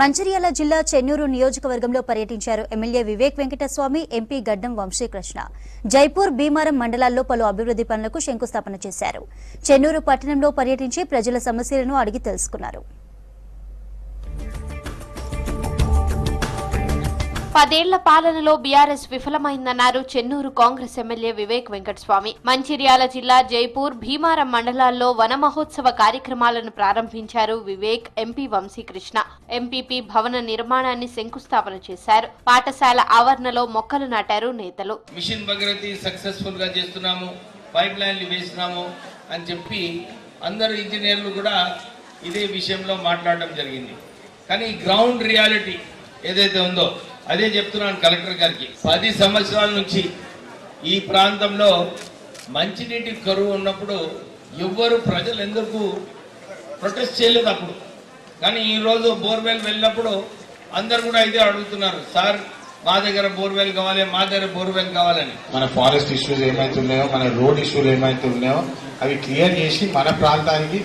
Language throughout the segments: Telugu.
మంచిర్యాల జిల్లా చెన్నూరు నియోజకవర్గంలో పర్యటించారు ఎమ్మెల్యే వివేక్ వెంకటస్వామి, ఎంపీ గడ్డం వంశీకృష్ణ. జైపూర్, భీమారం మండలాల్లో పలు అభివృద్ధి పనులకు శంకుస్థాపన చేశారు. చెన్నూరు పట్టణంలో పర్యటించి ప్రజల సమస్యలను అడిగి తెలుసుకున్నారు. 10 ఏళ్ల పాలనలో బీఆర్ఎస్ విఫలమైందన్నారు చెన్నూరు కాంగ్రెస్ ఎమ్మెల్యే వివేక్ వెంకటస్వామి. మంచిర్యాల జిల్లా జైపూర్, భీమారం మండలాల్లో వన మహోత్సవ కార్యక్రమాలను ప్రారంభించారు వివేక్, ఎంపీ వంశీకృష్ణ. ఎంపీపీ భవన నిర్మాణాన్ని శంకుస్థాపన చేశారు. పాఠశాల ఆవరణలో మొక్కలు నాటారు నేతలు. మిషన్ భగీరథి సక్సెస్ఫుల్ గా చేస్తున్నాము, పైప్ లైన్లు వేస్తున్నాము అని చెప్పి అందరు ఇంజనీర్లు కూడా ఇదే విషయంలో మాట్లాడడం జరిగింది. కానీ గ్రౌండ్ రియాలిటీ ఏదైతే ఉందో అదే చెప్తున్నాను కలెక్టర్ గారికి. 10 సంవత్సరాల నుంచి ఈ ప్రాంతంలో మంచినీటి కరువు ఉన్నప్పుడు ప్రజలు ఎందుకు ప్రొటెస్ట్ చేయలేదు అప్పుడు. కానీ ఈరోజు బోర్వెల్ వెళ్ళినప్పుడు అందరు కూడా ఇదే అడుగుతున్నారు, సార్ మా దగ్గర బోర్వెల్ కావాలి, మా దగ్గర బోర్వెల్ కావాలని. మన ఫారెస్ట్ ఇష్యూస్ ఏమైతే ఉన్నాయో, మన రోడ్ ఇష్యూలు ఏమైతే ఉన్నాయో అవి క్లియర్ చేసి మన ప్రాంతానికి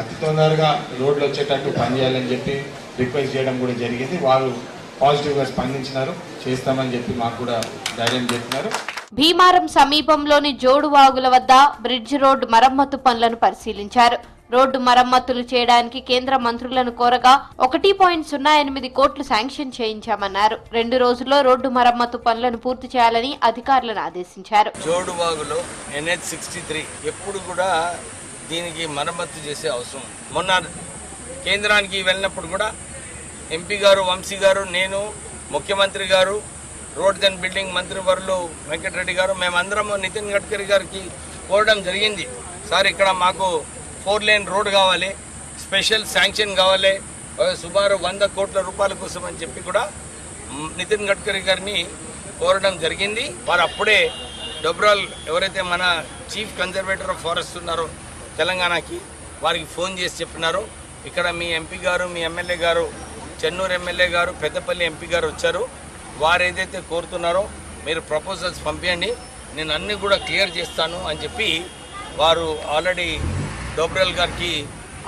అతి తొందరగా రోడ్లు వచ్చేటట్టు పనిచేయాలని చెప్పి రిక్వెస్ట్ చేయడం కూడా జరిగింది. వారు పాజిటివ్ గా స్పందించినారు, చేస్తామని చెప్పి మాకు కూడా ధైర్యం చెప్పినారు. భీమారం సమీపంలోని జోడువాగుల వద్ద బ్రిడ్జ్ రోడ్డు మరమ్మతు పనులను పరిశీలించారు. రోడ్డు మరమ్మతులు చేయడానికి కేంద్ర మంత్రులను కోరగా 1.08 కోట్లు శాంక్షన్ చేయించామన్నారు. 2 రోజుల్లో రోడ్డు మరమ్మతు పనులను పూర్తి చేయాలని అధికారులను ఆదేశించారు. జోడువాగులో NH63 ఎప్పుడు కూడా దీనికి మరమ్మతు చేసే అవసరం. మొన్న కేంద్రానికి వెళ్ళినప్పుడు కూడా ఎంపీ గారు, వంశీ గారు, నేను, ముఖ్యమంత్రి గారు, రోడ్స్ అండ్ బిల్డింగ్ మంత్రి వర్లు వెంకటరెడ్డి గారు, మేమందరము నితిన్ గడ్కరీ గారికి కోరడం జరిగింది. సార్ ఇక్కడ మాకు 4 లేన్ రోడ్ కావాలి, స్పెషల్ శాంక్షన్ కావాలి, సుమారు 100 కోట్ల రూపాయల కోసం అని చెప్పి కూడా నితిన్ గడ్కరీ గారిని కోరడం జరిగింది. వారు అప్పుడే డొబ్రాల్ ఎవరైతే మన చీఫ్ కన్జర్వేటర్ ఆఫ్ ఫారెస్ట్ ఉన్నారో తెలంగాణకి, వారికి ఫోన్ చేసి చెప్పినారు, ఇక్కడ మీ ఎంపీ గారు, మీ ఎమ్మెల్యే గారు, చెన్నూరు ఎమ్మెల్యే గారు, పెద్దపల్లి ఎంపీ గారు వచ్చారు, వారు ఏదైతే కోరుతున్నారో మీరు ప్రపోజల్స్ పంపించండి, నేను అన్ని కూడా క్లియర్ చేస్తాను అని చెప్పి వారు ఆల్రెడీ డోబ్రల్ గారికి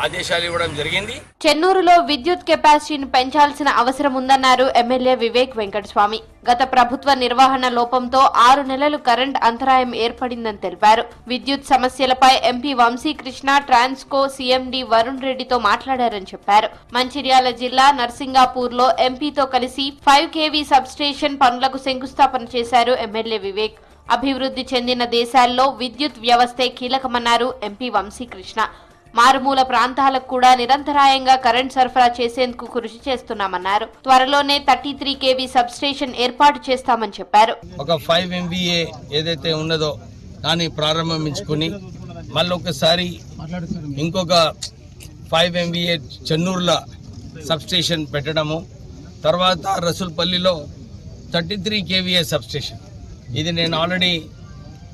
ఆదేశాలు ఇవ్వడం జరిగింది. చెన్నూరులో విద్యుత్ కెపాసిటీని పెంచాల్సిన అవసరం ఉందన్నారు ఎమ్మెల్యే వివేక్ వెంకటస్వామి. గత ప్రభుత్వ నిర్వహణ లోపంతో 6 నెలలు కరెంట్ అంతరాయం ఏర్పడిందని తెలిపారు. విద్యుత్ సమస్యలపై ఎంపీ వంశీకృష్ణ, ట్రాన్స్కో సీఎండీ వరుణ్ రెడ్డితో మాట్లాడారని చెప్పారు. మంచిర్యాల జిల్లా నర్సింగాపూర్లో ఎంపీతో కలిసి 5 kV సబ్స్టేషన్ పనులకు శంకుస్థాపన చేశారు ఎమ్మెల్యే వివేక్. అభివృద్ధి చెందిన దేశాల్లో విద్యుత్ వ్యవస్థే కీలకమన్నారు ఎంపీ వంశీకృష్ణ. మారుమూల ప్రాంతాలకు కూడా నిరంతరాయంగా కరెంట్ సరఫరా చేసేందుకు కృషి చేస్తున్నామన్నారు. త్వరలోనే 33 kV సబ్స్టేషన్ ఏర్పాటు చేస్తామని చెప్పారు. ఒక 5 MVA ఏదైతే ఉన్నదో దాన్ని ప్రారంభించుకుని మళ్ళీ ఒకసారి ఇంకొక 5 MVA చెన్నూరులో సబ్స్టేషన్ పెట్టడము, తర్వాత రసూల్పల్లిలో 33 kVA సబ్స్టేషన్. ఇది నేను ఆల్రెడీ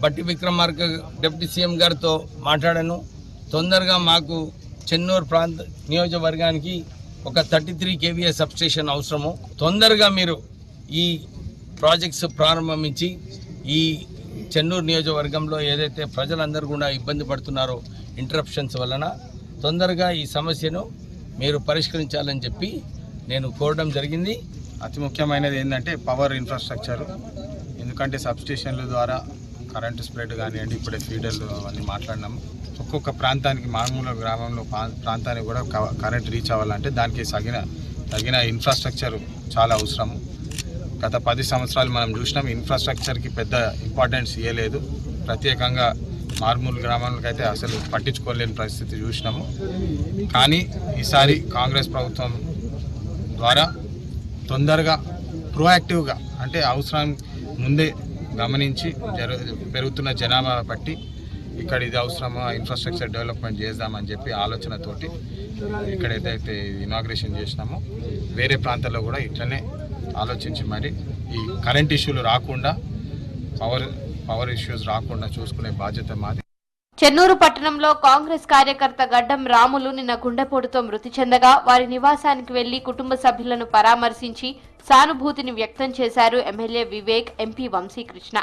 బట్టి విక్రమార్క డిప్యూటీ సీఎం గారితో మాట్లాడాను. తొందరగా మాకు చెన్నూరు ప్రాంత నియోజకవర్గానికి ఒక 33 kVA సబ్స్టేషన్ అవసరము. తొందరగా మీరు ఈ ప్రాజెక్ట్స్ ప్రారంభించి ఈ చెన్నూరు నియోజకవర్గంలో ఏదైతే ప్రజలందరూ కూడా ఇబ్బంది పడుతున్నారో ఇంటరప్షన్స్ వలన, తొందరగా ఈ సమస్యను మీరు పరిష్కరించాలని చెప్పి నేను కోరడం జరిగింది. అతి ముఖ్యమైనది ఏంటంటే పవర్ ఇన్ఫ్రాస్ట్రక్చర్. ఎందుకంటే సబ్స్టేషన్ల ద్వారా కరెంటు స్ప్రెడ్ కానివ్వండి, ఇప్పుడే ఫీడర్లు అవన్నీ మాట్లాడినాము. ఒక్కొక్క ప్రాంతానికి, మారుమూల గ్రామంలో ప్రాంతానికి కూడా కరెంట్ రీచ్ అవ్వాలంటే దానికి తగిన ఇన్ఫ్రాస్ట్రక్చర్ చాలా అవసరము. గత 10 సంవత్సరాలు మనం చూసినాం, ఇన్ఫ్రాస్ట్రక్చర్కి పెద్ద ఇంపార్టెన్స్ ఇవ్వలేదు. ప్రత్యేకంగా మారుమూల గ్రామాలకైతే అసలు పట్టించుకోలేని పరిస్థితి చూసినాము. కానీ ఈసారి కాంగ్రెస్ ప్రభుత్వం ద్వారా తొందరగా ప్రోయాక్టివ్గా, అంటే అవసరం ముందే గమనించి పెరుగుతున్న జనాభా బట్టి ఇక్కడ ఇది అవసరమా, ఇన్ఫ్రాస్ట్రక్చర్ డెవలప్మెంట్ చేద్దామని చెప్పి ఆలోచనతోటి ఇక్కడ ఏదైతే ఇనాగ్రేషన్ చేసినామో వేరే ప్రాంతాల్లో కూడా ఇట్లనే ఆలోచించి మరి ఈ కరెంట్ ఇష్యూలు రాకుండా, పవర్ ఇష్యూస్ రాకుండా చూసుకునే బాధ్యత మాది. చెన్నూరు పట్టణంలో కాంగ్రెస్ కార్యకర్త గడ్డం రాములు నిన్న గుండెపోటుతో మృతి చెందగా వారి నివాసానికి వెళ్లి కుటుంబ సభ్యులను పరామర్శించి సానుభూతిని వ్యక్తం చేశారు MLA Vivek, MP Vamsikrishna.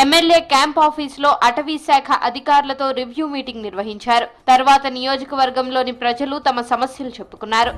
MLA camp office లో అటవీ శాఖ అధికారులతో రివ్యూ మీటింగ్ నిర్వహించారు. తర్వాత నియోజకవర్గంలోని ప్రజలు తమ సమస్యలు చెప్పుకున్నారు.